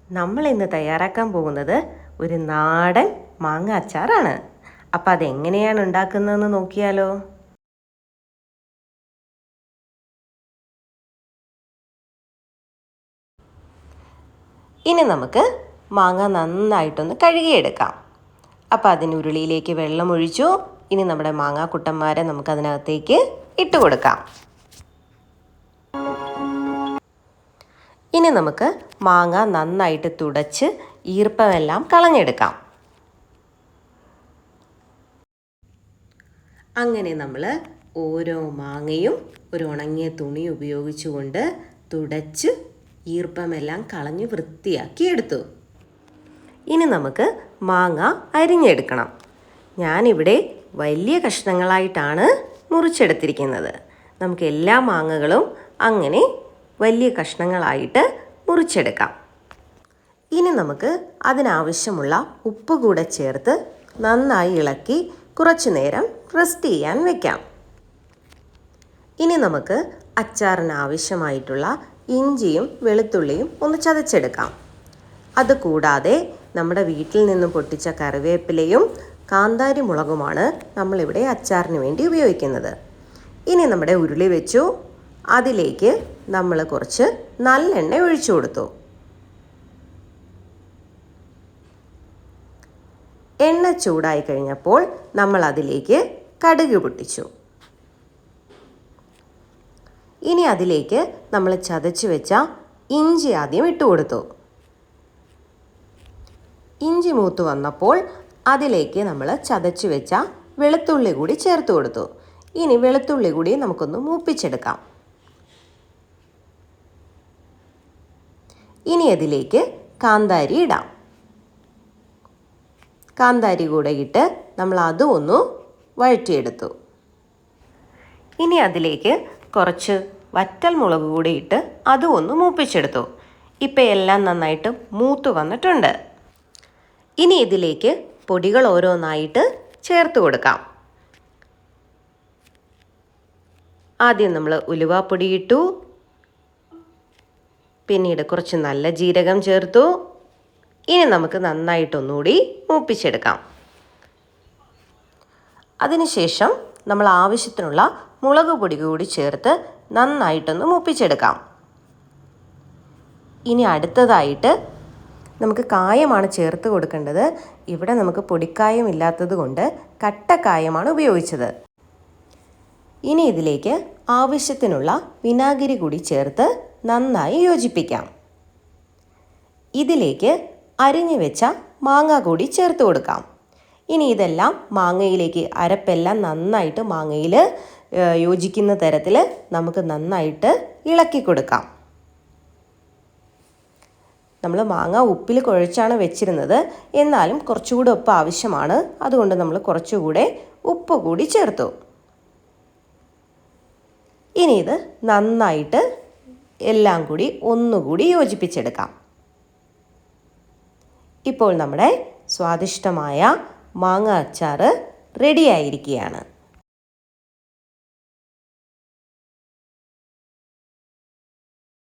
നമ്മൾ ഇന്ന് തയ്യാറാക്കാൻ പോകുന്നത് ഒരു നാടൻ മാങ്ങ അച്ചാറാണ്. അപ്പം അതെങ്ങനെയാണ് ഉണ്ടാക്കുന്നതെന്ന് നോക്കിയാലോ? ഇനി നമുക്ക് മാങ്ങ നന്നായിട്ടൊന്ന് കഴുകിയെടുക്കാം. അപ്പം അതിന് ഉരുളിയിലേക്ക് വെള്ളം ഒഴിച്ചു. ഇനി നമ്മുടെ മാങ്ങാക്കുട്ടന്മാരെ നമുക്കതിനകത്തേക്ക് ഇട്ട് കൊടുക്കാം. ഇനി നമുക്ക് മാങ്ങ നന്നായിട്ട് തുടച്ച് ഈർപ്പമെല്ലാം കളഞ്ഞെടുക്കാം. അങ്ങനെ നമ്മൾ ഓരോ മാങ്ങയും ഒരു ഉണങ്ങിയ തുണി ഉപയോഗിച്ചുകൊണ്ട് തുടച്ച് ഈർപ്പമെല്ലാം കളഞ്ഞ് വൃത്തിയാക്കി എടുത്തു. ഇനി നമുക്ക് മാങ്ങ അരിഞ്ഞെടുക്കണം. ഞാനിവിടെ വലിയ കഷ്ണങ്ങളായിട്ടാണ് മുറിച്ചെടുത്തിരിക്കുന്നത്. നമുക്ക് എല്ലാ മാങ്ങകളും അങ്ങനെ വലിയ കഷ്ണങ്ങളായിട്ട് മുറിച്ചെടുക്കാം. ഇനി നമുക്ക് അതിനാവശ്യമുള്ള ഉപ്പ് കൂടെ ചേർത്ത് നന്നായി ഇളക്കി കുറച്ചു നേരം റെസ്റ്റ് ചെയ്യാൻ വെക്കാം. ഇനി നമുക്ക് അച്ചാറിന് ആവശ്യമായിട്ടുള്ള ഇഞ്ചിയും വെളുത്തുള്ളിയും ഒന്ന് ചതച്ചെടുക്കാം. അതുകൂടാതെ നമ്മുടെ വീട്ടിൽ നിന്നും പൊട്ടിച്ച കറിവേപ്പിലയും കാന്താരി മുളകുമാണ് നമ്മളിവിടെ അച്ചാറിന് വേണ്ടി ഉപയോഗിക്കുന്നത്. ഇനി നമ്മുടെ ഉരുളി വെച്ചു. അതിലേക്ക് നമ്മൾ കുറച്ച് നല്ലെണ്ണ ഒഴിച്ചു കൊടുത്തു. എണ്ണ ചൂടായി കഴിഞ്ഞപ്പോൾ നമ്മൾ അതിലേക്ക് കടുക് പൊട്ടിച്ചു. ഇനി അതിലേക്ക് നമ്മൾ ചതച്ച് വെച്ച ഇഞ്ചി ആദ്യം ഇട്ട് കൊടുത്തു. ഇഞ്ചി മൂത്ത് വന്നപ്പോൾ അതിലേക്ക് നമ്മൾ ചതച്ച് വെച്ച വെളുത്തുള്ളി കൂടി ചേർത്ത് കൊടുത്തു. ഇനി വെളുത്തുള്ളി കൂടി നമുക്കൊന്ന് മൂപ്പിച്ചെടുക്കാം. ഇനി അതിലേക്ക് കാന്താരി ഇടാം. കാന്താരി കൂടെ ഇട്ട് നമ്മൾ അതും ഒന്ന് വഴറ്റിയെടുത്തു. ഇനി അതിലേക്ക് കുറച്ച് വറ്റൽ മുളക് കൂടി ഇട്ട് അതും ഒന്ന് മൂപ്പിച്ചെടുത്തു. ഇപ്പം എല്ലാം നന്നായിട്ട് മൂത്ത് വന്നിട്ടുണ്ട്. ഇനി ഇതിലേക്ക് പൊടികൾ ഓരോന്നായിട്ട് ചേർത്ത് കൊടുക്കാം. ആദ്യം നമ്മൾ ഉലുവാപ്പൊടി ഇട്ടു. പിന്നീട് കുറച്ച് നല്ല ജീരകം ചേർത്തു. ഇനി നമുക്ക് നന്നായിട്ടൊന്നുകൂടി മൂപ്പിച്ചെടുക്കാം. അതിനുശേഷം നമ്മൾ ആവശ്യത്തിനുള്ള മുളക് പൊടി കൂടി ചേർത്ത് നന്നായിട്ടൊന്ന് മൂപ്പിച്ചെടുക്കാം. ഇനി അടുത്തതായിട്ട് നമുക്ക് കായമാണ് ചേർത്ത് കൊടുക്കേണ്ടത്. ഇവിടെ നമുക്ക് പൊടിക്കായം ഇല്ലാത്തത് കൊണ്ട് കട്ടക്കായമാണ് ഉപയോഗിച്ചത്. ഇനി ഇതിലേക്ക് ആവശ്യത്തിനുള്ള വിനാഗിരി കൂടി ചേർത്ത് നന്നായി യോജിപ്പിക്കാം. ഇതിലേക്ക് അരിഞ്ഞു വെച്ച മാങ്ങ കൂടി ചേർത്ത് കൊടുക്കാം. ഇനി ഇതെല്ലാം മാങ്ങയിലേക്ക് അരപ്പെല്ലാം നന്നായിട്ട് മാങ്ങയിൽ യോജിക്കുന്ന തരത്തിൽ നമുക്ക് നന്നായിട്ട് ഇളക്കി കൊടുക്കാം. നമ്മൾ മാങ്ങ ഉപ്പിൽ കുഴച്ചാണ് വെച്ചിരുന്നത്. എന്നാലും കുറച്ചുകൂടെ ഉപ്പ് ആവശ്യമാണ്. അതുകൊണ്ട് നമ്മൾ കുറച്ചുകൂടെ ഉപ്പ് കൂടി ചേർത്തു. ഇനി ഇത് നന്നായിട്ട് എല്ലാം കൂടി ഒന്നുകൂടി യോജിപ്പിച്ചെടുക്കാം. ഇപ്പോൾ നമ്മുടെ സ്വാദിഷ്ടമായ മാങ്ങ അച്ചാർ റെഡിയായിരിക്കുകയാണ്.